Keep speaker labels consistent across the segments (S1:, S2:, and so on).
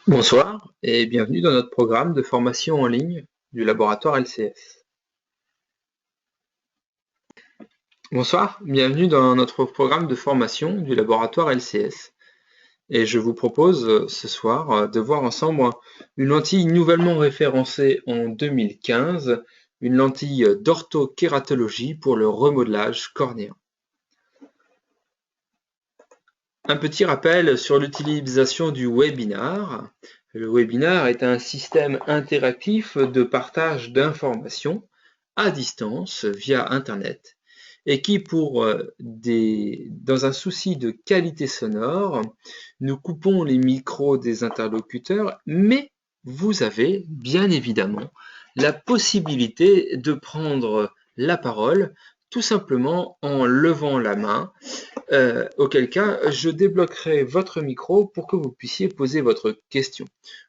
S1: Bonsoir et bienvenue dans notre programme de formation en ligne du laboratoire LCS. Bonsoir, bienvenue dans notre programme de formation du laboratoire LCS. Et je vous propose ce soir de voir ensemble une lentille nouvellement référencée en 2015, une lentille d'orthokératologie pour le remodelage cornéen. Un petit rappel sur l'utilisation du webinar. Le webinar est un système interactif de partage d'informations à distance via Internet et qui, dans un souci de qualité sonore, nous coupons les micros des interlocuteurs, mais vous avez bien évidemment la possibilité de prendre la parole tout simplement en levant la main, auquel cas je débloquerai votre micro pour que vous puissiez poser votre question.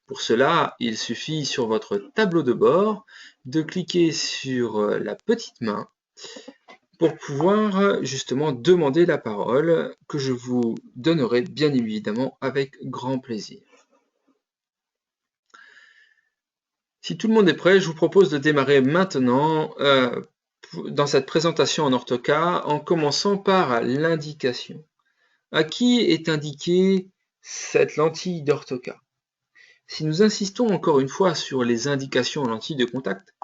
S1: Pour cela, il suffit sur votre tableau de bord de cliquer sur la petite main pour pouvoir justement demander la parole, que je vous donnerai bien évidemment avec grand plaisir. Si tout le monde est prêt, je vous propose de démarrer maintenant dans cette présentation en orthoca en commençant par l'indication. À qui est indiquée cette lentille d'orthoca? Si nous insistons encore une fois sur les indications en lentille de contact,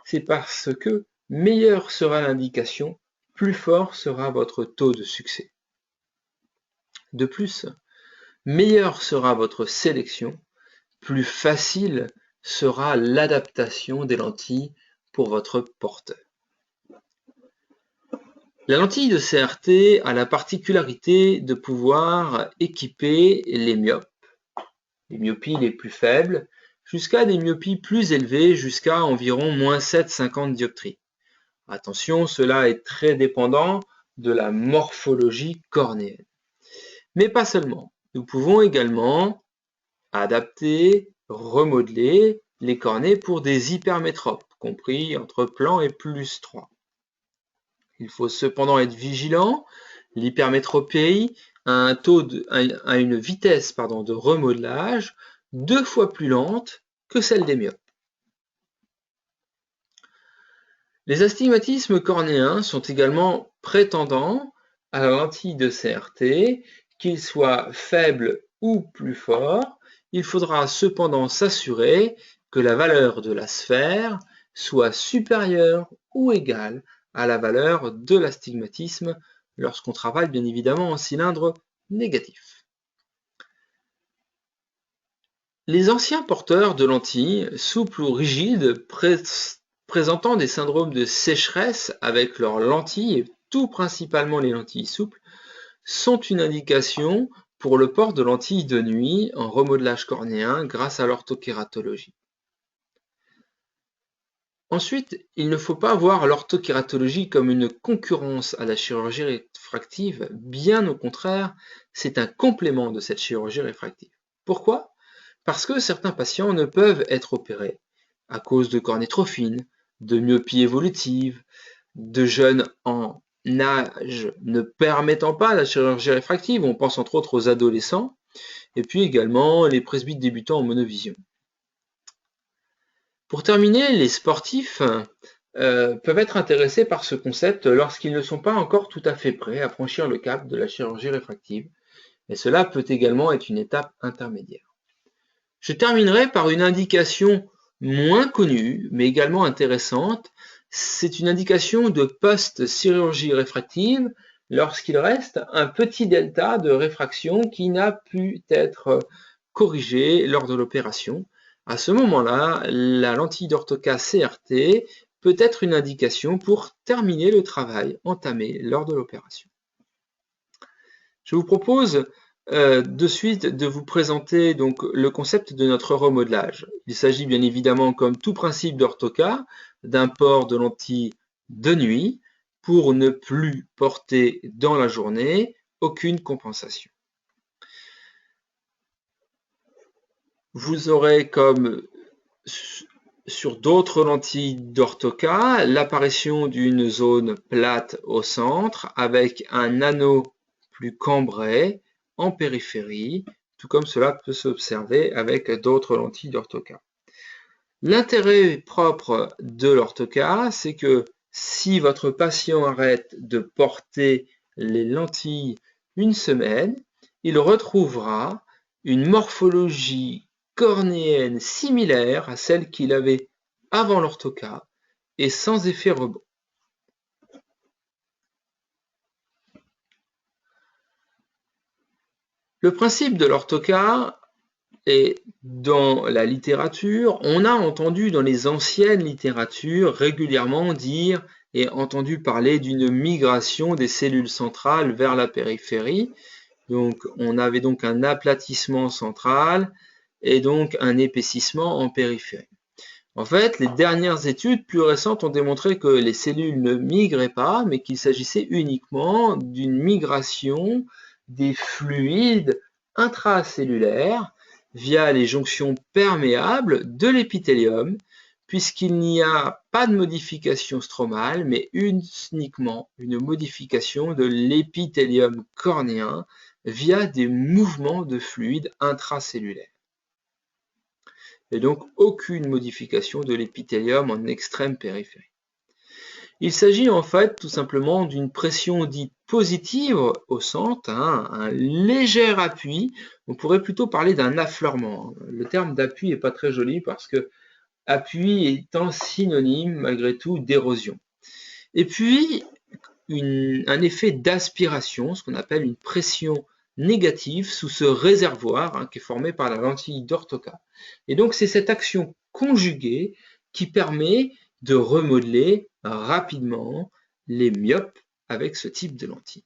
S1: c'est parce que meilleure sera l'indication, plus fort sera votre taux de succès. De plus, meilleure sera votre sélection, plus facile sera l'adaptation des lentilles pour votre porteur. La lentille de CRT a la particularité de pouvoir équiper les myopes, les myopies les plus faibles, jusqu'à des myopies plus élevées, jusqu'à environ moins 7,50 dioptries. Attention, cela est très dépendant de la morphologie cornéenne. Mais pas seulement. Nous pouvons également adapter, remodeler les cornées pour des hypermétropes, compris entre plan et plus 3. Il faut cependant être vigilant. L'hypermétropie a une vitesse de remodelage 2 fois plus lente que celle des myopes. Les astigmatismes cornéens sont également prétendants à la lentille de CRT, qu'ils soient faibles ou plus forts. Il faudra cependant s'assurer que la valeur de la sphère soit supérieure ou égale à la valeur de l'astigmatisme lorsqu'on travaille bien évidemment en cylindre négatif. Les anciens porteurs de lentilles, souples ou rigides, présentant des syndromes de sécheresse avec leurs lentilles, et tout principalement les lentilles souples, sont une indication pour le port de lentilles de nuit en remodelage cornéen grâce à l'orthokératologie. Ensuite, il ne faut pas voir l'orthokératologie comme une concurrence à la chirurgie réfractive, bien au contraire, c'est un complément de cette chirurgie réfractive. Pourquoi ? Parce que certains patients ne peuvent être opérés à cause de cornées trop fines, de myopie évolutive, de jeunes en âge ne permettant pas la chirurgie réfractive, on pense entre autres aux adolescents, et puis également les presbytes débutants en monovision. Pour terminer, les sportifs peuvent être intéressés par ce concept lorsqu'ils ne sont pas encore tout à fait prêts à franchir le cap de la chirurgie réfractive, et cela peut également être une étape intermédiaire. Je terminerai par une indication moins connue, mais également intéressante. C'est une indication de post-chirurgie réfractive lorsqu'il reste un petit delta de réfraction qui n'a pu être corrigé lors de l'opération. À ce moment-là, la lentille d'orthoca CRT peut être une indication pour terminer le travail entamé lors de l'opération. Je vous propose de suite de vous présenter donc le concept de notre remodelage. Il s'agit bien évidemment, comme tout principe d'orthoca, d'un port de lentilles de nuit pour ne plus porter dans la journée aucune compensation. Vous aurez, comme sur d'autres lentilles d'orthoca, l'apparition d'une zone plate au centre avec un anneau plus cambré en périphérie, tout comme cela peut s'observer avec d'autres lentilles d'orthocat. L'intérêt propre de l'orthocat, c'est que si votre patient arrête de porter les lentilles une semaine, il retrouvera une morphologie cornéenne similaire à celle qu'il avait avant l'orthocat et sans effet rebond. Le principe de l'orthocat est dans la littérature, on a entendu dans les anciennes littératures régulièrement dire et entendu parler d'une migration des cellules centrales vers la périphérie. Donc on avait donc un aplatissement central et donc un épaississement en périphérie. En fait, les dernières études plus récentes ont démontré que les cellules ne migraient pas, mais qu'il s'agissait uniquement d'une migration des fluides intracellulaires via les jonctions perméables de l'épithélium, puisqu'il n'y a pas de modification stromale, mais uniquement une modification de l'épithélium cornéen via des mouvements de fluides intracellulaires. Et donc aucune modification de l'épithélium en extrême périphérie. Il s'agit en fait tout simplement d'une pression dite positive au centre, un léger appui. On pourrait plutôt parler d'un affleurement. Le terme d'appui n'est pas très joli parce que appui étant synonyme malgré tout d'érosion. Et puis un effet d'aspiration, ce qu'on appelle une pression négative sous ce réservoir qui est formé par la lentille d'orthocat. Et donc c'est cette action conjuguée qui permet de remodeler rapidement les myopes avec ce type de lentille.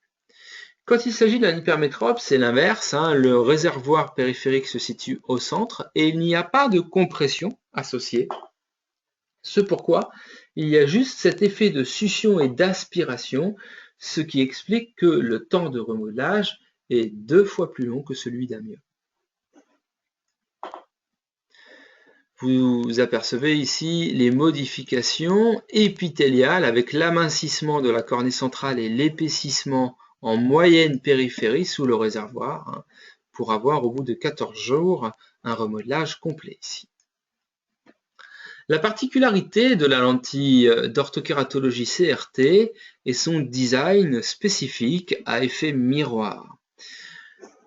S1: Quand il s'agit d'un hypermétrope, c'est l'inverse, le réservoir périphérique se situe au centre et il n'y a pas de compression associée. Ce pourquoi il y a juste cet effet de succion et d'aspiration, ce qui explique que le temps de remodelage est 2 fois plus long que celui d'un myope. Vous apercevez ici les modifications épithéliales avec l'amincissement de la cornée centrale et l'épaississement en moyenne périphérie sous le réservoir pour avoir au bout de 14 jours un remodelage complet ici. La particularité de la lentille d'orthokératologie CRT est son design spécifique à effet miroir.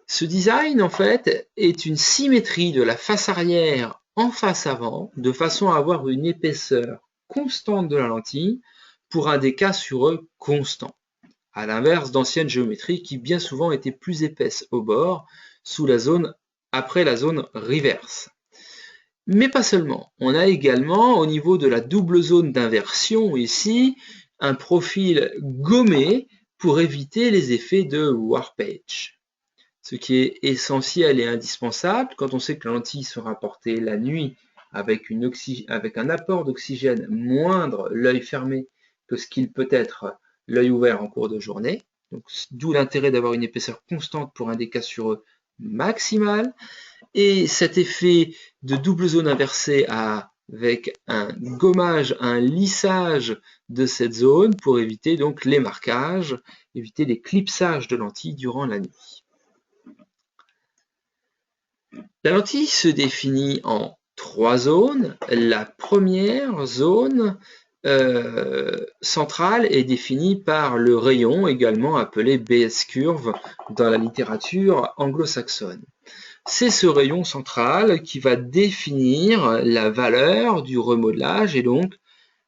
S1: Ce design, en fait, est une symétrie de la face arrière en face avant, de façon à avoir une épaisseur constante de la lentille pour un déca sur E constant, à l'inverse d'anciennes géométries qui bien souvent étaient plus épaisses au bord, après la zone reverse. Mais pas seulement, on a également au niveau de la double zone d'inversion ici un profil gommé pour éviter les effets de warpage. Ce qui est essentiel et indispensable quand on sait que la lentille sera portée la nuit avec un apport d'oxygène moindre l'œil fermé que ce qu'il peut être l'œil ouvert en cours de journée. D'où l'intérêt d'avoir une épaisseur constante pour un déca sur E maximal. Et cet effet de double zone inversée avec un gommage, un lissage de cette zone pour éviter donc les marquages, éviter les clipsages de lentilles durant la nuit. La lentille se définit en 3 zones. La première zone centrale est définie par le rayon, également appelé BS curve dans la littérature anglo-saxonne. C'est ce rayon central qui va définir la valeur du remodelage et donc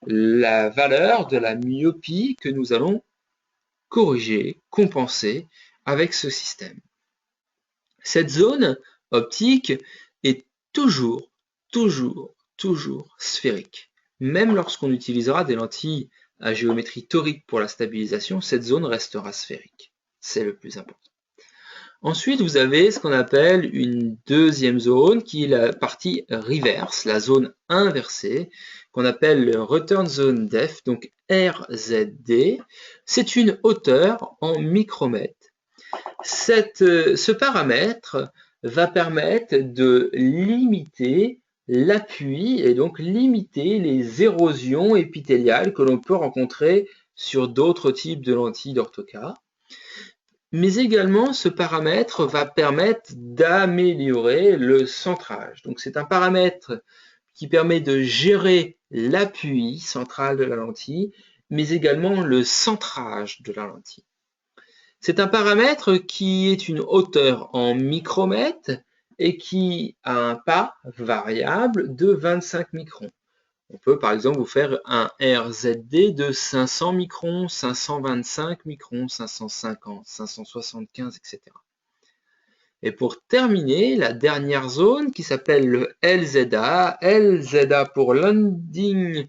S1: la valeur de la myopie que nous allons corriger, compenser avec ce système. Cette zone optique est toujours sphérique. Même lorsqu'on utilisera des lentilles à géométrie torique pour la stabilisation, cette zone restera sphérique. C'est le plus important. Ensuite, vous avez ce qu'on appelle une deuxième zone qui est la partie reverse, la zone inversée, qu'on appelle le Return Zone Depth, donc RZD. C'est une hauteur en micromètres. Ce paramètre va permettre de limiter l'appui et donc limiter les érosions épithéliales que l'on peut rencontrer sur d'autres types de lentilles d'orthocat. Mais également, ce paramètre va permettre d'améliorer le centrage. Donc c'est un paramètre qui permet de gérer l'appui central de la lentille, mais également le centrage de la lentille. C'est un paramètre qui est une hauteur en micromètres et qui a un pas variable de 25 microns. On peut par exemple vous faire un RZD de 500 microns, 525 microns, 550, 575, etc. Et pour terminer, la dernière zone qui s'appelle le LZA, LZA pour Landing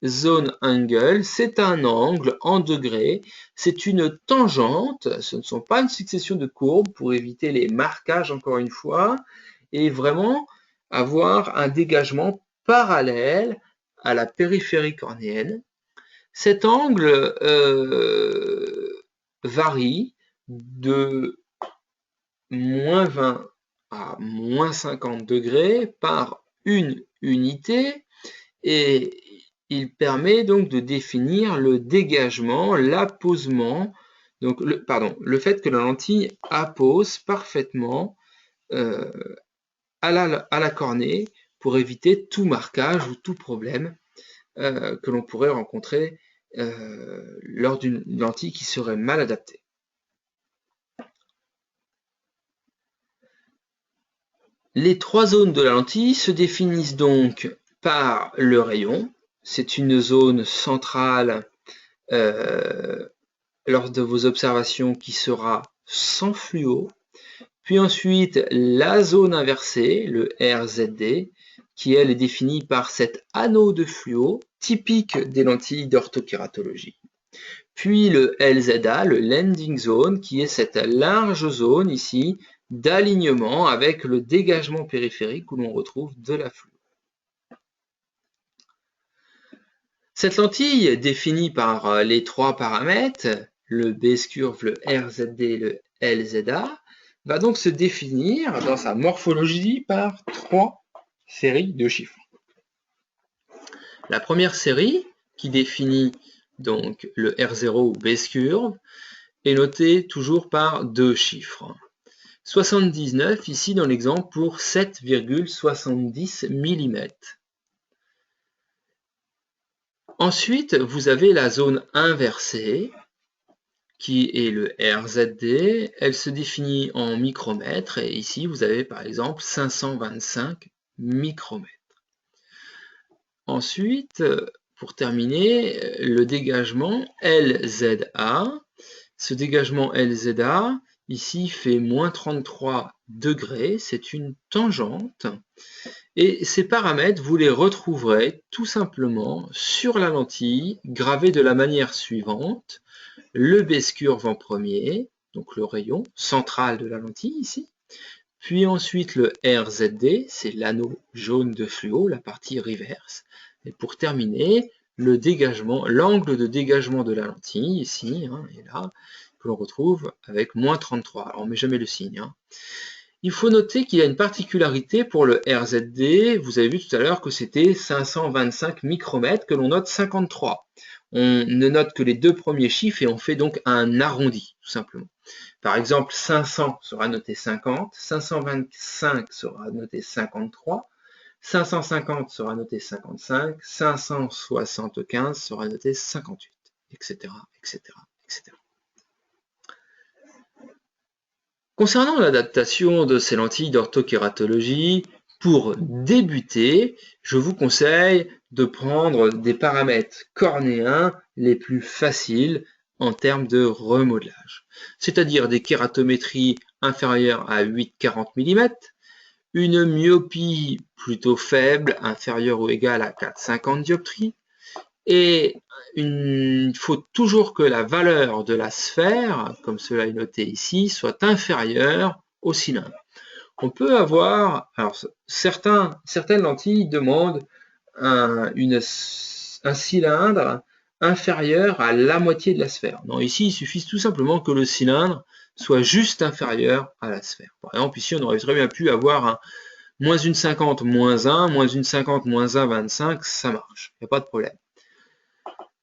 S1: Zone Angle, c'est un angle en degrés, c'est une tangente, ce ne sont pas une succession de courbes pour éviter les marquages encore une fois, et vraiment avoir un dégagement parallèle à la périphérie cornéenne. Cet angle varie de moins 20 à moins 50 degrés par une unité et il permet donc de définir le dégagement, l'apposement, donc le fait que la lentille appose parfaitement à la cornée pour éviter tout marquage ou tout problème que l'on pourrait rencontrer lors d'une lentille qui serait mal adaptée. Les trois zones de la lentille se définissent donc par le rayon. C'est une zone centrale lors de vos observations qui sera sans fluo. Puis ensuite, la zone inversée, le RZD, qui elle est définie par cet anneau de fluo typique des lentilles d'orthokératologie. Puis le LZA, le landing zone, qui est cette large zone ici d'alignement avec le dégagement périphérique où l'on retrouve de la fluo. Cette lentille définie par les trois paramètres, le base-curve, le RZD et le LZA, va donc se définir dans sa morphologie par trois séries de chiffres. La première série, qui définit donc le R0 ou base-curve, est notée toujours par deux chiffres. 79 ici dans l'exemple pour 7,70 mm. Ensuite, vous avez la zone inversée qui est le RZD. Elle se définit en micromètres et ici vous avez par exemple 525 micromètres. Ensuite, pour terminer, le dégagement LZA. Ce dégagement LZA ici fait moins 33 degrés, c'est une tangente. Et ces paramètres, vous les retrouverez tout simplement sur la lentille, gravés de la manière suivante. Le base-curve en premier, donc le rayon central de la lentille ici. Puis ensuite le RZD, c'est l'anneau jaune de fluo, la partie reverse. Et pour terminer, le dégagement, l'angle de dégagement de la lentille ici et là, que l'on retrouve avec moins 33. Alors on ne met jamais le signe. Il faut noter qu'il y a une particularité pour le RZD. Vous avez vu tout à l'heure que c'était 525 micromètres, que l'on note 53. On ne note que les deux premiers chiffres et on fait donc un arrondi, tout simplement. Par exemple, 500 sera noté 50, 525 sera noté 53, 550 sera noté 55, 575 sera noté 58, etc., etc., etc. Concernant l'adaptation de ces lentilles d'orthokératologie, pour débuter, je vous conseille de prendre des paramètres cornéens les plus faciles en termes de remodelage, c'est-à-dire des kératométries inférieures à 8,40 mm, une myopie plutôt faible, inférieure ou égale à 4,50 dioptries, et il faut toujours que la valeur de la sphère, comme cela est noté ici, soit inférieure au cylindre. On peut avoir, alors certaines lentilles demandent un cylindre inférieur à la moitié de la sphère. Non, ici, il suffit tout simplement que le cylindre soit juste inférieur à la sphère. Par exemple, ici, on aurait très bien pu avoir un moins 1,50, moins 1, moins 1,50, moins 1,25, ça marche, il n'y a pas de problème.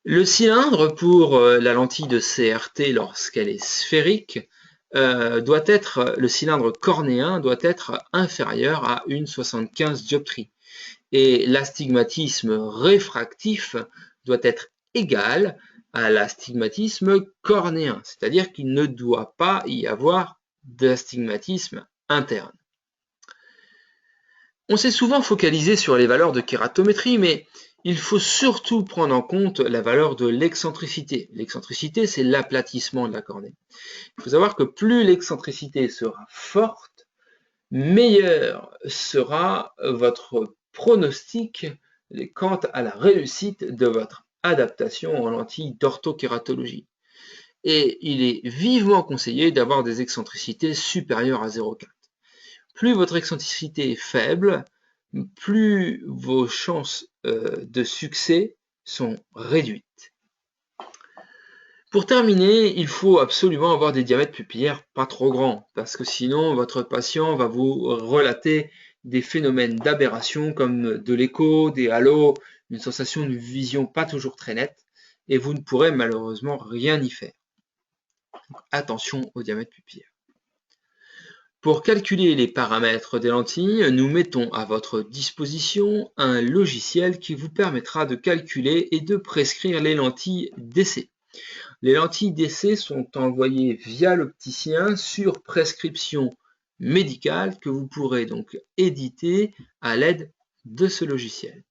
S1: Le cylindre pour la lentille de CRT lorsqu'elle est sphérique le cylindre cornéen doit être inférieur à une 75 dioptrie. Et l'astigmatisme réfractif doit être égal à l'astigmatisme cornéen, c'est-à-dire qu'il ne doit pas y avoir d'astigmatisme interne. On s'est souvent focalisé sur les valeurs de kératométrie, mais il faut surtout prendre en compte la valeur de l'excentricité. L'excentricité, c'est l'aplatissement de la cornée. Il faut savoir que plus l'excentricité sera forte, meilleur sera votre pronostic quant à la réussite de votre adaptation en lentille d'orthokératologie. Et il est vivement conseillé d'avoir des excentricités supérieures à 0,4. Plus votre excentricité est faible, plus vos chances de succès sont réduites. Pour terminer, il faut absolument avoir des diamètres pupillaires pas trop grands, parce que sinon votre patient va vous relater des phénomènes d'aberration comme de l'écho, des halos, une sensation de vision pas toujours très nette, et vous ne pourrez malheureusement rien y faire. Donc, attention au diamètre pupillaire. Pour calculer les paramètres des lentilles, nous mettons à votre disposition un logiciel qui vous permettra de calculer et de prescrire les lentilles d'essai. Les lentilles d'essai sont envoyées via l'opticien sur prescription médicale que vous pourrez donc éditer à l'aide de ce logiciel.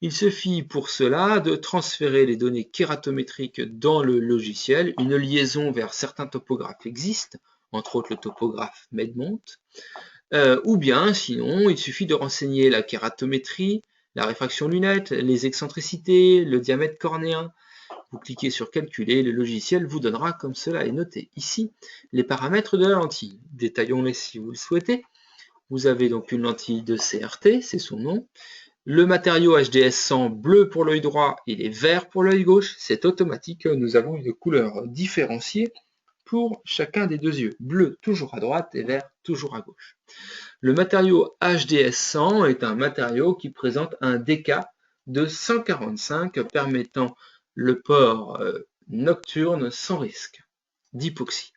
S1: Il suffit pour cela de transférer les données kératométriques dans le logiciel. Une liaison vers certains topographes existe, entre autres le topographe Medmont, ou bien sinon il suffit de renseigner la kératométrie, la réfraction lunette, les excentricités, le diamètre cornéen. Vous cliquez sur calculer, le logiciel vous donnera, comme cela est noté ici, les paramètres de la lentille. Détaillons-les si vous le souhaitez. Vous avez donc une lentille de CRT, c'est son nom. Le matériau HDS 100 bleu pour l'œil droit, il est vert pour l'œil gauche. C'est automatique, nous avons une couleur différenciée pour chacun des deux yeux. Bleu toujours à droite et vert toujours à gauche. Le matériau HDS 100 est un matériau qui présente un DK de 145 permettant le port nocturne sans risque d'hypoxie.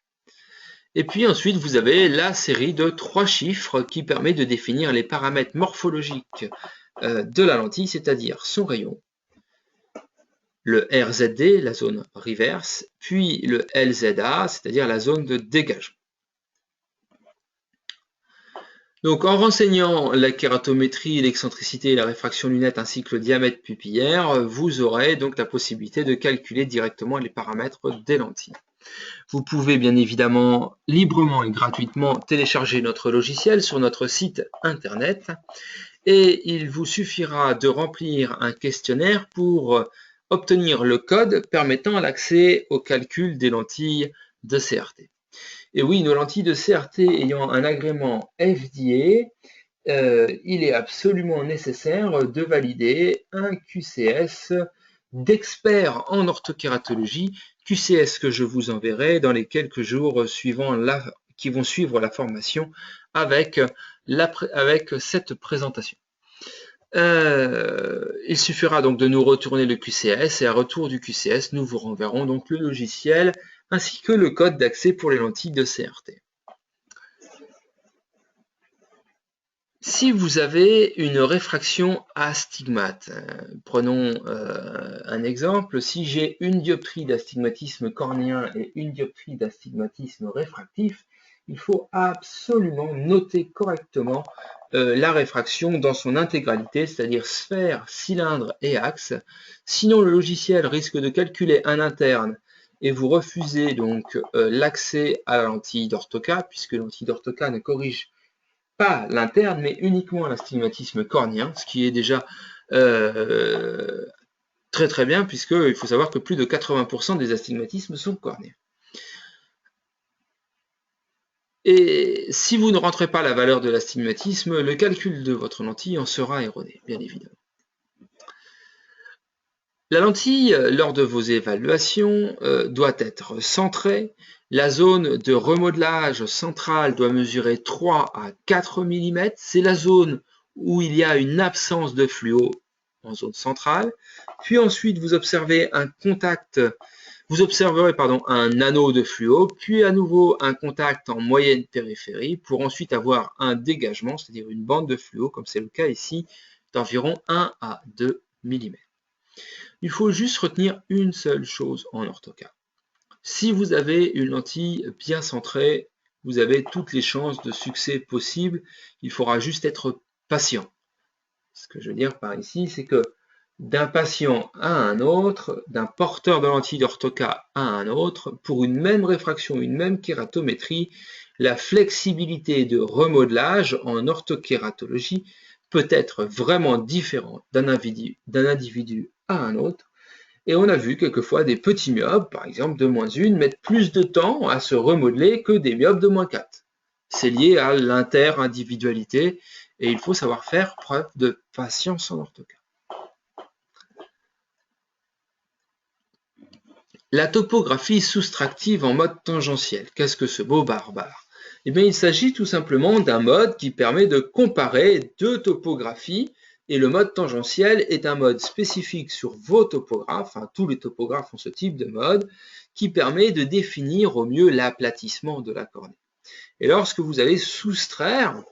S1: Et puis ensuite, vous avez la série de 3 chiffres qui permet de définir les paramètres morphologiques de la lentille, c'est-à-dire son rayon, le RZD, la zone reverse, puis le LZA, c'est-à-dire la zone de dégagement. Donc en renseignant la kératométrie, l'excentricité, la réfraction lunette ainsi que le diamètre pupillaire, vous aurez donc la possibilité de calculer directement les paramètres des lentilles. Vous pouvez bien évidemment librement et gratuitement télécharger notre logiciel sur notre site internet et il vous suffira de remplir un questionnaire pour obtenir le code permettant l'accès au calcul des lentilles de CRT. Et oui, nos lentilles de CRT ayant un agrément FDA, il est absolument nécessaire de valider un QCS d'experts en orthokératologie, QCS que je vous enverrai dans les quelques jours qui vont suivre la formation avec cette présentation. Il suffira donc de nous retourner le QCS et à retour du QCS, nous vous renverrons donc le logiciel ainsi que le code d'accès pour les lentilles de CRT. Si vous avez une réfraction astigmate, prenons un exemple, si j'ai une dioptrie d'astigmatisme cornéen et une dioptrie d'astigmatisme réfractif, il faut absolument noter correctement la réfraction dans son intégralité, c'est-à-dire sphère, cylindre et axe. Sinon, le logiciel risque de calculer un interne et vous refusez donc l'accès à la lentille d'orthoca, puisque la lentille d'orthoca ne corrige pas l'interne, mais uniquement l'astigmatisme cornéen, ce qui est déjà très très bien, puisqu'il faut savoir que plus de 80% des astigmatismes sont cornéens. Et si vous ne rentrez pas la valeur de l'astigmatisme, le calcul de votre lentille en sera erroné, bien évidemment. La lentille, lors de vos évaluations, doit être centrée. La zone de remodelage centrale doit mesurer 3 à 4 mm. C'est la zone où il y a une absence de fluo en zone centrale. Puis ensuite, vous observez un contact Vous observerez un anneau de fluo, puis à nouveau un contact en moyenne périphérie pour ensuite avoir un dégagement, c'est-à-dire une bande de fluo, comme c'est le cas ici, d'environ 1 à 2 mm. Il faut juste retenir une seule chose en orthocat. Si vous avez une lentille bien centrée, vous avez toutes les chances de succès possibles. Il faudra juste être patient. Ce que je veux dire par ici, c'est que d'un patient à un autre, d'un porteur de lentille d'orthocat à un autre, pour une même réfraction, une même kératométrie, la flexibilité de remodelage en orthokératologie peut être vraiment différente d'un individu à un autre. Et on a vu quelquefois des petits myopes, par exemple de -1, mettre plus de temps à se remodeler que des myopes de -4. C'est lié à l'inter-individualité et il faut savoir faire preuve de patience en orthocat. La topographie soustractive en mode tangentiel. Qu'est-ce que ce beau barbare? Eh bien, il s'agit tout simplement d'un mode qui permet de comparer deux topographies. Et le mode tangentiel est un mode spécifique sur vos topographes, tous les topographes ont ce type de mode, qui permet de définir au mieux l'aplatissement de la cornée. Et lorsque vous allez soustraire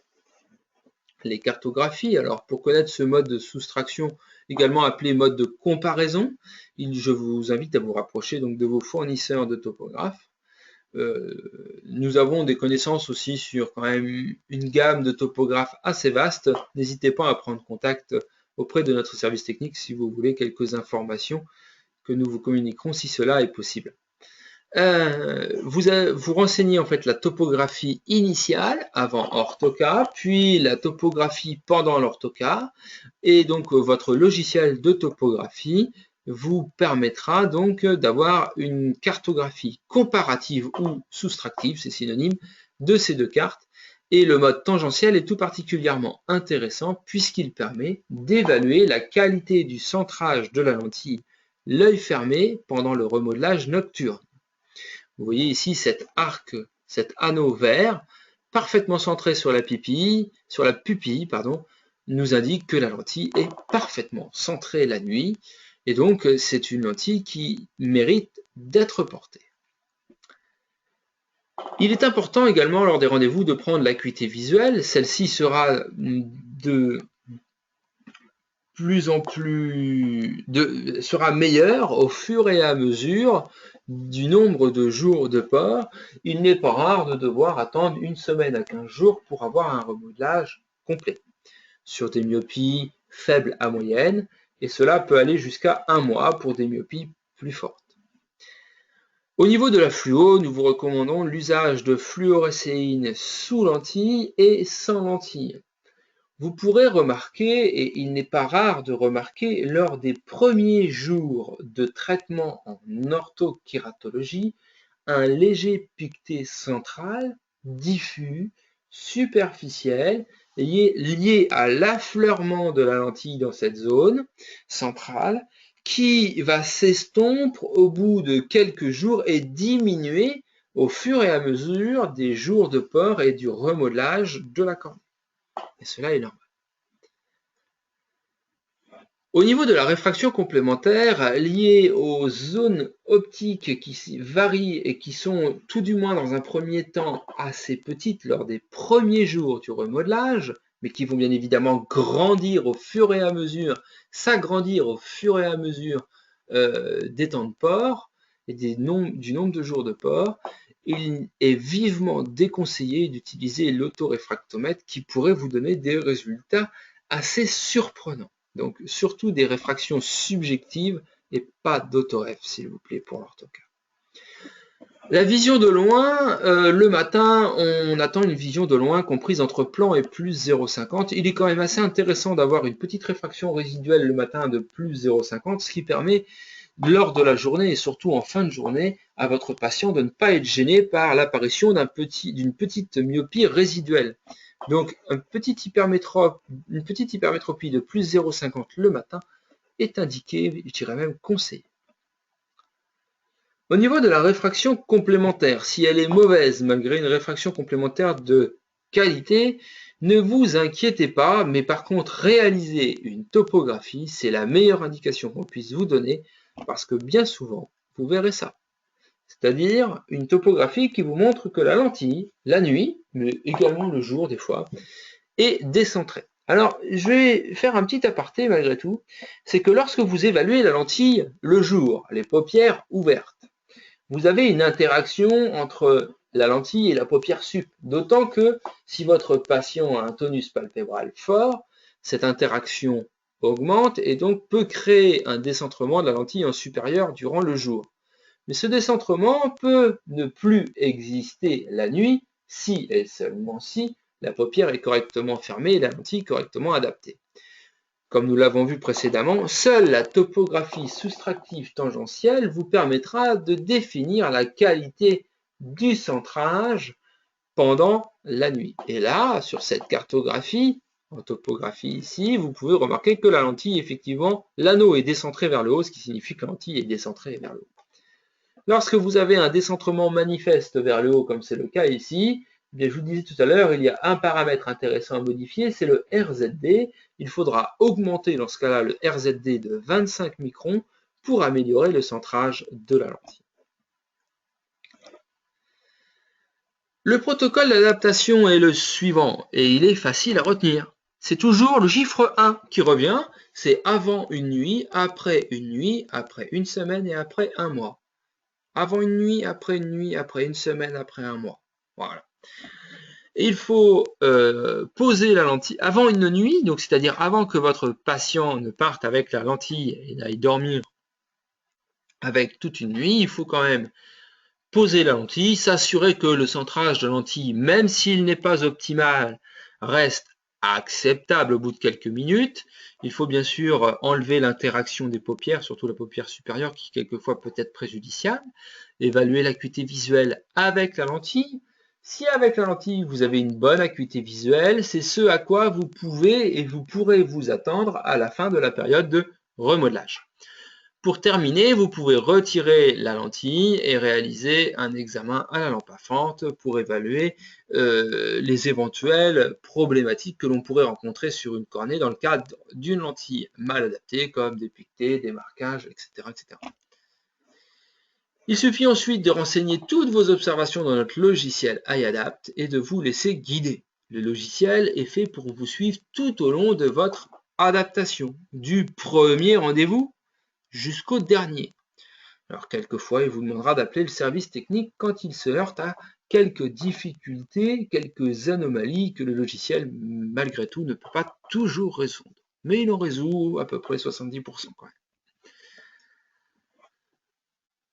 S1: les cartographies, alors pour connaître ce mode de soustraction, également appelé mode de comparaison, je vous invite à vous rapprocher donc de vos fournisseurs de topographes. Nous avons des connaissances aussi sur quand même une gamme de topographes assez vaste. N'hésitez pas à prendre contact auprès de notre service technique si vous voulez quelques informations que nous vous communiquerons si cela est possible. Vous renseignez en fait la topographie initiale avant orthocat, puis la topographie pendant l'orthocat, et donc votre logiciel de topographie vous permettra donc d'avoir une cartographie comparative ou soustractive, c'est synonyme, de ces deux cartes. Et le mode tangentiel est tout particulièrement intéressant puisqu'il permet d'évaluer la qualité du centrage de la lentille l'œil fermé pendant le remodelage nocturne. Vous voyez ici cet arc, cet anneau vert, parfaitement centré sur la pupille, nous indique que la lentille est parfaitement centrée la nuit. Et donc, c'est une lentille qui mérite d'être portée. Il est important également lors des rendez-vous de prendre l'acuité visuelle. Celle-ci sera sera meilleure au fur et à mesure du nombre de jours de port. Il n'est pas rare de devoir attendre 1 semaine à 15 jours pour avoir un remodelage complet sur des myopies faibles à moyennes, et cela peut aller jusqu'à 1 mois pour des myopies plus fortes. Au niveau de la fluo, nous vous recommandons l'usage de fluorescéine sous lentille et sans lentille. Vous pourrez remarquer, et il n'est pas rare de remarquer, lors des premiers jours de traitement en orthokératologie, un léger piqueté central, diffus, superficiel, lié à l'affleurement de la lentille dans cette zone centrale, qui va s'estomper au bout de quelques jours et diminuer au fur et à mesure des jours de port et du remodelage de la cornée. Et cela est normal. Au niveau de la réfraction complémentaire, liée aux zones optiques qui varient et qui sont tout du moins dans un premier temps assez petites lors des premiers jours du remodelage, mais qui vont bien évidemment grandir au fur et à mesure, s'agrandir au fur et à mesure des temps de port et du nombre de jours de port, il est vivement déconseillé d'utiliser l'autoréfractomètre qui pourrait vous donner des résultats assez surprenants. Donc, surtout des réfractions subjectives et pas d'autoref, s'il vous plaît, pour l'orthocat. La vision de loin, le matin, on attend une vision de loin comprise entre plan et plus 0,50. Il est quand même assez intéressant d'avoir une petite réfraction résiduelle le matin de plus 0,50, ce qui permet, lors de la journée et surtout en fin de journée, à votre patient de ne pas être gêné par l'apparition d'une petite myopie résiduelle. Donc, une petite hypermétropie de plus 0,50 le matin est indiquée, je dirais même conseillée. Au niveau de la réfraction complémentaire, si elle est mauvaise malgré une réfraction complémentaire de qualité, ne vous inquiétez pas, mais par contre, réaliser une topographie, c'est la meilleure indication qu'on puisse vous donner parce que bien souvent, vous verrez ça. c'est-à-dire une topographie qui vous montre que la lentille, la nuit, mais également le jour des fois, est décentrée. Alors, je vais faire un petit aparté malgré tout, c'est que lorsque vous évaluez la lentille le jour, les paupières ouvertes, vous avez une interaction entre la lentille et la paupière sup, d'autant que si votre patient a un tonus palpébral fort, cette interaction augmente et donc peut créer un décentrement de la lentille en supérieur durant le jour. Mais ce décentrement peut ne plus exister la nuit si et seulement si la paupière est correctement fermée et la lentille correctement adaptée. Comme nous l'avons vu précédemment, seule la topographie soustractive tangentielle vous permettra de définir la qualité du centrage pendant la nuit. Et là, sur cette cartographie, en topographie ici, vous pouvez remarquer que la lentille, effectivement, l'anneau est décentré vers le haut, ce qui signifie que la lentille est décentrée vers le haut. Lorsque vous avez un décentrement manifeste vers le haut, comme c'est le cas ici, bien, je vous disais tout à l'heure, il y a un paramètre intéressant à modifier, c'est le RZD. Il faudra augmenter dans ce cas-là le RZD de 25 microns pour améliorer le centrage de la lentille. Le protocole d'adaptation est le suivant et il est facile à retenir. C'est toujours le chiffre 1 qui revient, c'est avant une nuit, après une semaine et après un mois. Avant une nuit, après une semaine, après un mois. Voilà. Il faut poser la lentille avant une nuit, donc c'est-à-dire avant que votre patient ne parte avec la lentille et n'aille dormir avec toute une nuit. Il faut quand même poser la lentille, s'assurer que le centrage de la lentille, même s'il n'est pas optimal, reste acceptable au bout de quelques minutes. Il faut bien sûr enlever l'interaction des paupières, surtout la paupière supérieure qui quelquefois peut être préjudiciable. Évaluer l'acuité visuelle avec la lentille. Si avec la lentille vous avez une bonne acuité visuelle, c'est ce à quoi vous pouvez et vous pourrez vous attendre à la fin de la période de remodelage. Pour terminer, vous pouvez retirer la lentille et réaliser un examen à la lampe à fente pour évaluer les éventuelles problématiques que l'on pourrait rencontrer sur une cornée dans le cadre d'une lentille mal adaptée, comme des piquetés, des marquages, etc., etc. Il suffit ensuite de renseigner toutes vos observations dans notre logiciel iAdapt et de vous laisser guider. Le logiciel est fait pour vous suivre tout au long de votre adaptation, du premier rendez-vous jusqu'au dernier. Alors quelquefois, il vous demandera d'appeler le service technique quand il se heurte à quelques difficultés, quelques anomalies que le logiciel, malgré tout, ne peut pas toujours résoudre. Mais il en résout à peu près 70% quand même.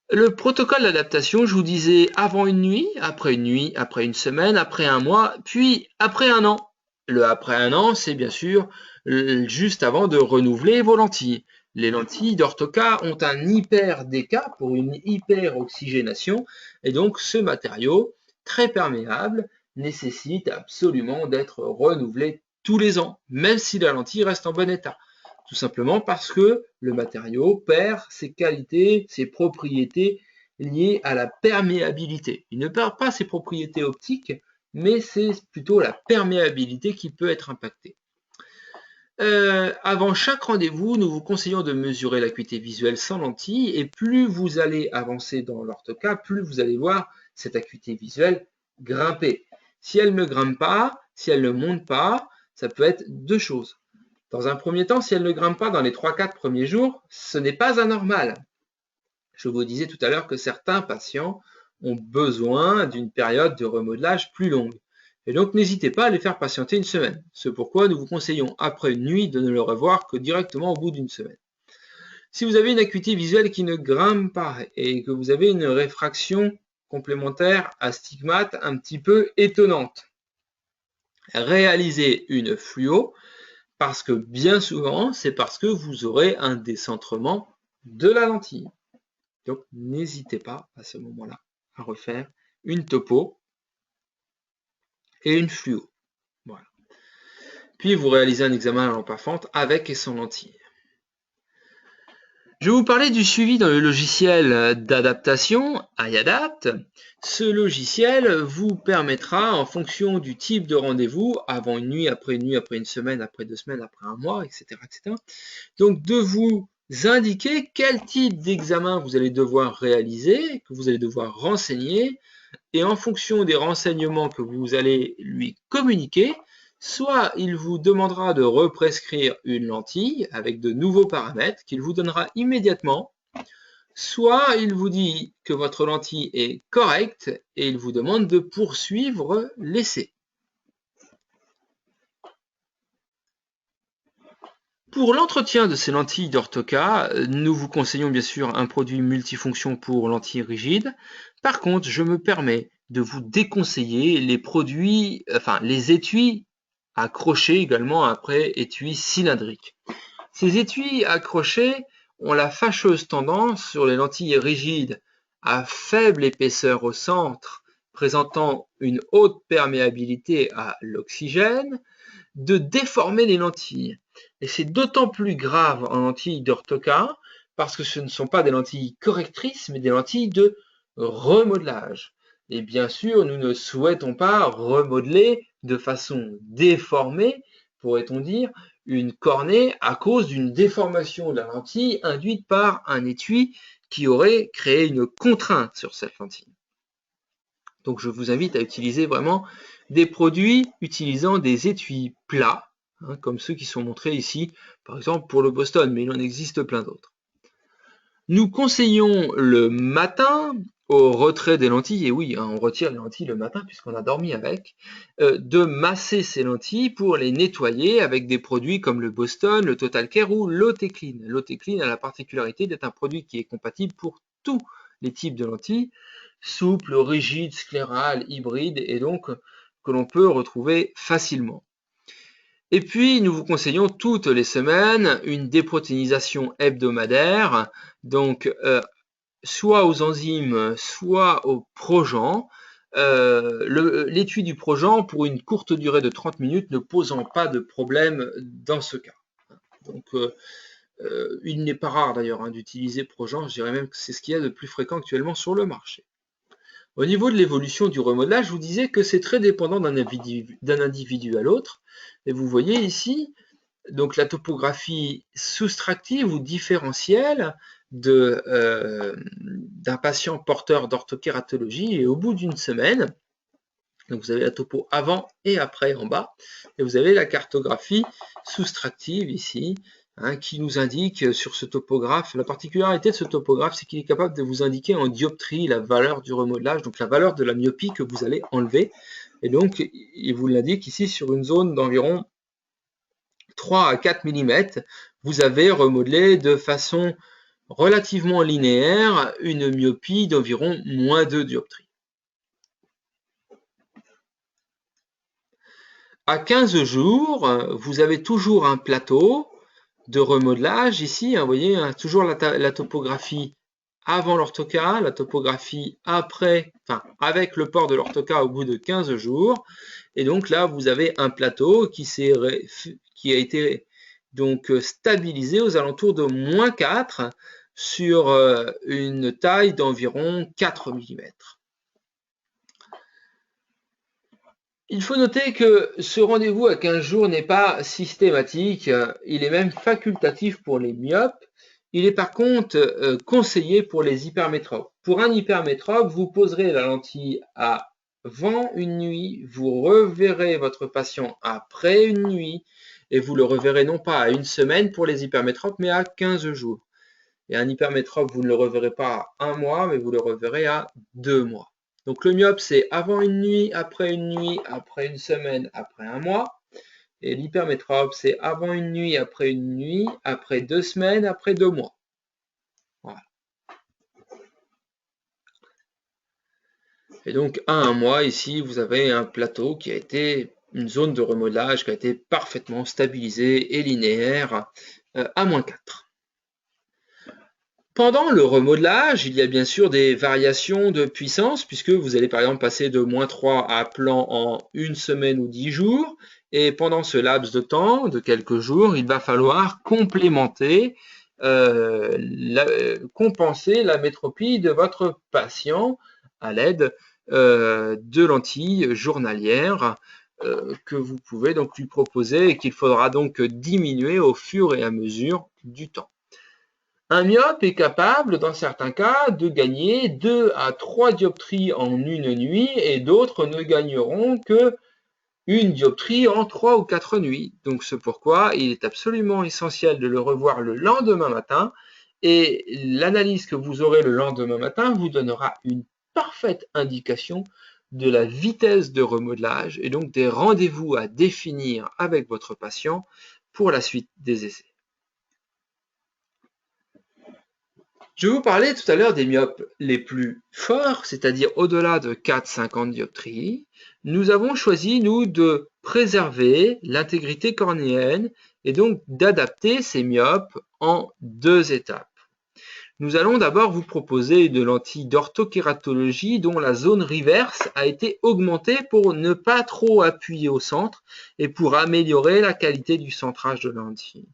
S1: Le protocole d'adaptation, je vous disais avant une nuit, après une semaine, après un mois, puis après un an. Le après un an, c'est bien sûr juste avant de renouveler vos lentilles. Les lentilles d'Orthoca ont un hyper-DK pour une hyper-oxygénation et donc ce matériau, très perméable, nécessite absolument d'être renouvelé tous les ans, même si la lentille reste en bon état. Tout simplement parce que le matériau perd ses qualités, ses propriétés liées à la perméabilité. Il ne perd pas ses propriétés optiques, mais c'est plutôt la perméabilité qui peut être impactée. Avant chaque rendez-vous, nous vous conseillons de mesurer l'acuité visuelle sans lentille et plus vous allez avancer dans l'orthoca, plus vous allez voir cette acuité visuelle grimper. Si elle ne grimpe pas, si elle ne monte pas, ça peut être deux choses. Dans un premier temps, si elle ne grimpe pas dans les 3-4 premiers jours, ce n'est pas anormal. Je vous disais tout à l'heure que certains patients ont besoin d'une période de remodelage plus longue. Et donc, n'hésitez pas à les faire patienter une semaine. C'est pourquoi nous vous conseillons, après une nuit, de ne le revoir que directement au bout d'une semaine. Si vous avez une acuité visuelle qui ne grimpe pas et que vous avez une réfraction complémentaire à stigmate un petit peu étonnante, réalisez une fluo parce que bien souvent, c'est parce que vous aurez un décentrement de la lentille. Donc, n'hésitez pas à ce moment-là à refaire une topo et une fluo. Voilà. Puis, vous réalisez un examen à la lampe à fente avec et sans lentille. Je vais vous parler du suivi dans le logiciel d'adaptation, iAdapt. Ce logiciel vous permettra, en fonction du type de rendez-vous, avant une nuit, après une semaine, après 2 semaines, après un mois, etc., donc de vous indiquer quel type d'examen vous allez devoir réaliser, que vous allez devoir renseigner, et en fonction des renseignements que vous allez lui communiquer, soit il vous demandera de represcrire une lentille avec de nouveaux paramètres qu'il vous donnera immédiatement, soit il vous dit que votre lentille est correcte et il vous demande de poursuivre l'essai. Pour l'entretien de ces lentilles d'Orthoca, nous vous conseillons bien sûr un produit multifonction pour lentilles rigides. Par contre, je me permets de vous déconseiller les produits, les étuis accrochés également après étui cylindriques. Ces étuis accrochés ont la fâcheuse tendance sur les lentilles rigides à faible épaisseur au centre, présentant une haute perméabilité à l'oxygène, de déformer les lentilles. Et c'est d'autant plus grave en lentilles d'Orthoca parce que ce ne sont pas des lentilles correctrices, mais des lentilles de remodelage. Et bien sûr, nous ne souhaitons pas remodeler de façon déformée, pourrait-on dire, une cornée à cause d'une déformation de la lentille induite par un étui qui aurait créé une contrainte sur cette lentille. Donc je vous invite à utiliser vraiment des produits utilisant des étuis plats, comme ceux qui sont montrés ici, par exemple pour le Boston, mais il en existe plein d'autres. Nous conseillons le matin, au retrait des lentilles, et oui, on retire les lentilles le matin puisqu'on a dormi avec, de masser ces lentilles pour les nettoyer avec des produits comme le Boston, le Total Care ou l'Otecline. L'Otecline a la particularité d'être un produit qui est compatible pour tous les types de lentilles, souples, rigides, sclérales, hybrides, et donc que l'on peut retrouver facilement. Et puis, nous vous conseillons toutes les semaines une déprotéinisation hebdomadaire, donc soit aux enzymes, soit au Progen. L'étui du Progen, pour une courte durée de 30 minutes, ne posant pas de problème dans ce cas. Donc, il n'est pas rare d'ailleurs d'utiliser Progen, je dirais même que c'est ce qu'il y a de plus fréquent actuellement sur le marché. Au niveau de l'évolution du remodelage, je vous disais que c'est très dépendant d'un individu à l'autre. Et vous voyez ici, donc la topographie soustractive ou différentielle d'un patient porteur d'orthokératologie, et au bout d'une semaine, donc vous avez la topo avant et après en bas, et vous avez la cartographie soustractive ici, qui nous indique sur ce topographe. La particularité de ce topographe, c'est qu'il est capable de vous indiquer en dioptrie la valeur du remodelage, donc la valeur de la myopie que vous allez enlever. Et donc, il vous l'indique ici sur une zone d'environ 3 à 4 mm, vous avez remodelé de façon relativement linéaire une myopie d'environ moins 2 dioptries. À 15 jours, vous avez toujours un plateau de remodelage ici, vous voyez, toujours la topographie avant l'orthoca, la topographie après, avec le port de l'orthoca au bout de 15 jours. Et donc là, vous avez un plateau qui a été donc stabilisé aux alentours de moins 4 sur une taille d'environ 4 mm. Il faut noter que ce rendez-vous à 15 jours n'est pas systématique, il est même facultatif pour les myopes. Il est par contre conseillé pour les hypermétropes. Pour un hypermétrope, vous poserez la lentille avant une nuit, vous reverrez votre patient après une nuit, et vous le reverrez non pas à une semaine pour les hypermétropes, mais à 15 jours. Et un hypermétrope, vous ne le reverrez pas à 1 mois, mais vous le reverrez à 2 mois. Donc le myope, c'est avant une nuit, après une semaine, après 1 mois. Et l'hypermétrope, c'est avant une nuit, après 2 semaines, après 2 mois. Voilà. Et donc à 1 mois, ici, vous avez un plateau qui a été, une zone de remodelage qui a été parfaitement stabilisée et linéaire à moins 4. Pendant le remodelage, il y a bien sûr des variations de puissance, puisque vous allez par exemple passer de moins 3 à plan en 1 semaine ou 10 jours, et pendant ce laps de temps, de quelques jours, il va falloir complémenter, compenser la métropie de votre patient à l'aide de lentilles journalières que vous pouvez donc lui proposer et qu'il faudra donc diminuer au fur et à mesure du temps. Un myope est capable, dans certains cas, de gagner 2 à 3 dioptries en une nuit et d'autres ne gagneront que une dioptrie en 3 ou 4 nuits. Donc c'est pourquoi il est absolument essentiel de le revoir le lendemain matin et l'analyse que vous aurez le lendemain matin vous donnera une parfaite indication de la vitesse de remodelage et donc des rendez-vous à définir avec votre patient pour la suite des essais. Je vous parlais tout à l'heure des myopes les plus forts, c'est-à-dire au-delà de 4-50 dioptries. Nous avons choisi, nous, de préserver l'intégrité cornéenne et donc d'adapter ces myopes en 2 étapes. Nous allons d'abord vous proposer une lentille d'orthokératologie dont la zone reverse a été augmentée pour ne pas trop appuyer au centre et pour améliorer la qualité du centrage de la lentille.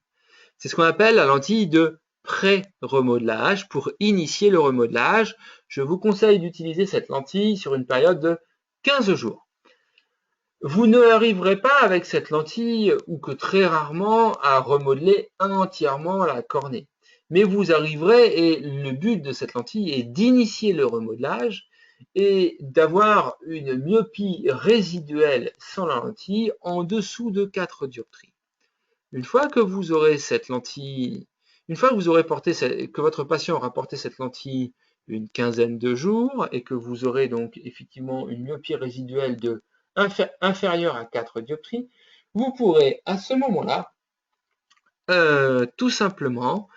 S1: C'est ce qu'on appelle la lentille de pré-remodelage. Pour initier le remodelage, je vous conseille d'utiliser cette lentille sur une période de 15 jours. Vous ne arriverez pas avec cette lentille, ou que très rarement, à remodeler entièrement la cornée. Mais vous arriverez, et le but de cette lentille est d'initier le remodelage et d'avoir une myopie résiduelle sans la lentille en dessous de 4 dioptries. Une fois que vous aurez cette lentille, une fois que vous aurez que votre patient aura porté cette lentille une quinzaine de jours et que vous aurez donc effectivement une myopie résiduelle inférieure à 4 dioptries, vous pourrez à ce moment-là tout simplement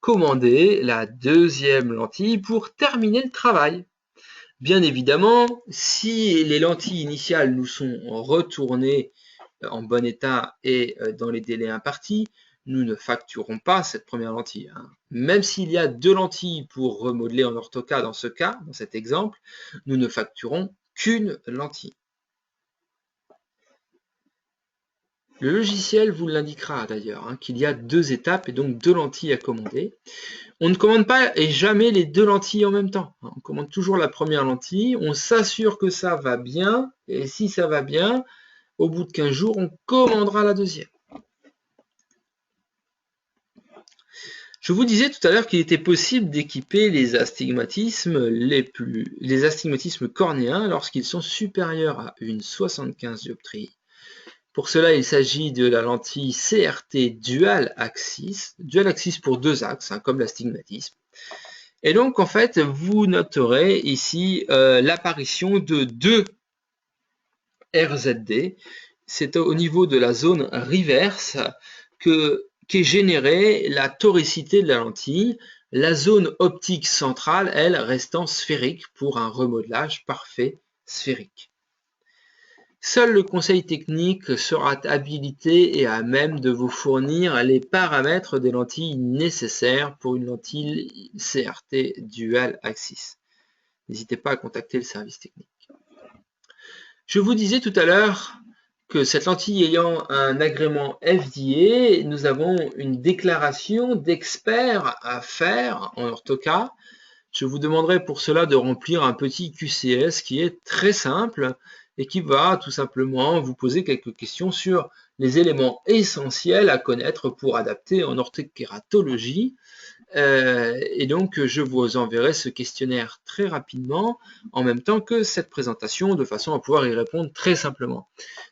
S1: commander la deuxième lentille pour terminer le travail. Bien évidemment, si les lentilles initiales nous sont retournées en bon état et dans les délais impartis, nous ne facturons pas cette première lentille. Même s'il y a 2 lentilles pour remodeler en orthoca dans ce cas, dans cet exemple, nous ne facturons qu'une lentille. Le logiciel vous l'indiquera d'ailleurs, qu'il y a 2 étapes et donc 2 lentilles à commander. On ne commande pas et jamais les 2 lentilles en même temps. On commande toujours la première lentille, on s'assure que ça va bien, et si ça va bien, au bout de 15 jours, on commandera la deuxième. Je vous disais tout à l'heure qu'il était possible d'équiper les astigmatismes cornéens lorsqu'ils sont supérieurs à une 75 dioptries. Pour cela, il s'agit de la lentille CRT dual axis pour 2 axes, comme l'astigmatisme. Et donc, en fait, vous noterez ici l'apparition de 2 RZD. C'est au niveau de la zone reverse qu'est générée la toricité de la lentille, la zone optique centrale, elle, restant sphérique pour un remodelage parfait sphérique. Seul le conseil technique sera habilité et à même de vous fournir les paramètres des lentilles nécessaires pour une lentille CRT dual axis. N'hésitez pas à contacter le service technique. Je vous disais tout à l'heure que cette lentille ayant un agrément FDA, nous avons une déclaration d'expert à faire en orthoca. Je vous demanderai pour cela de remplir un petit QCS qui est très simple et qui va tout simplement vous poser quelques questions sur les éléments essentiels à connaître pour adapter en orthokératologie. Et donc, je vous enverrai ce questionnaire très rapidement, en même temps que cette présentation, de façon à pouvoir y répondre très simplement.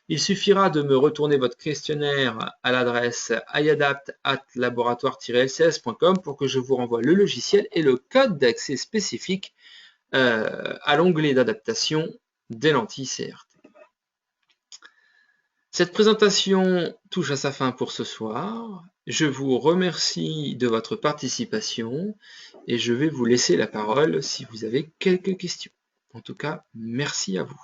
S1: Il suffira de me retourner votre questionnaire à l'adresse iadapt@laboratoire-lcs.com pour que je vous renvoie le logiciel et le code d'accès spécifique à l'onglet d'adaptation des lentilles CRT. Cette présentation touche à sa fin pour ce soir. Je vous remercie de votre participation et je vais vous laisser la parole si vous avez quelques questions. En tout cas, merci à vous.